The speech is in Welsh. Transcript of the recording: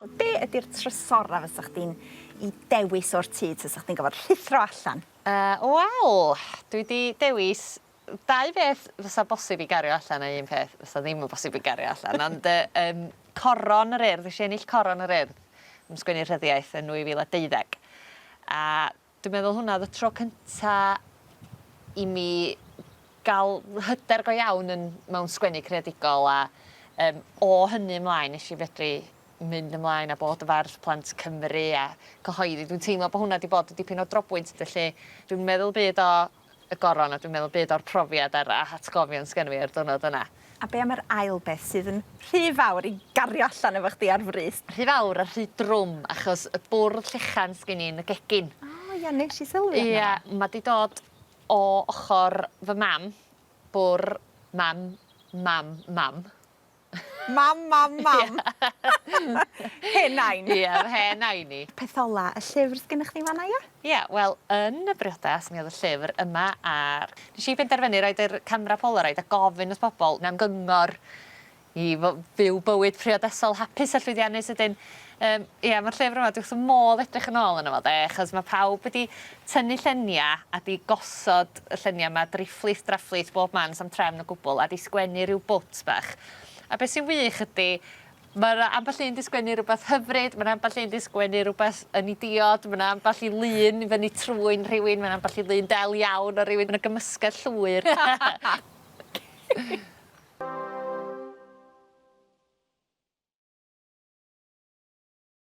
Be ydi'r trysora fysa chdi'n 'i dewis o'r tŷ fysa chdi'n gorfod rhuthro allan? Wel, dwi 'di dewis 2 beth fysa bosib i gario allan a 1 peth fysa ddim yn bosib i gario allan ond coron yr Urdd, nesh i ennill coron yr Urdd am sgwennu rhyddiaeth yn 2012. A dwi'n meddwl hwnna o'dd y tro cynta i mi ga'l hyder go iawn mewn sgwennu creadigol a o hynny ymlaen nesh i fedru mynd ymlaen a bod y fardd plant Cymru a cyhoeddi. Dwi'n teimlo bo' hwnna 'di bod yn dipyn o drobwynt felly dwi'n meddwl byd o y goron a dwi'n meddwl byd o'r profiad a'r atgofion sgenno fi ar diwrnod yna. A be' am yr ail beth sydd yn rhy fawr i gario allan efo chdi ar frys? Rhy fawr a rhy drwm achos y bwrdd llechan sgen i'n y gegin. O ia, nesh i sylwi arno. Ia, ma' 'di dod o ochor fy mam, bwr mam, mam, mam. Mam. Hen nain. Ia, hen nain i. Peth ola, y llyfr sgennych chdi fanna ia? Ie, wel, yn y briodas mi oedd y llyfr yma ar... Nes i benderfynu roed yr camera polaroid a gofyn wrth bobl na'n gyngor i fyw bywyd priodesol hapus a llwyddiannus ydyn. Ie, mae'r llyfr yma, dwi'n modd edrych yn ôl yn yma, achos mae pawb wedi tynnu llunia a di gosod y llunia yma drafflith bob man sam trefn o gwbl a di sgwennu rhyw bwt bach. A beth sy'n wych ydy, mae'r amball un 'di sgwennu rhywbeth hyfryd, mae'r amball un 'di sgwennu rhywbeth yn idiot, mae'r amball i lun fyny trwyn rhywun, mae'r amball i lun del iawn o rhywun yn y gymysgedd llwyr.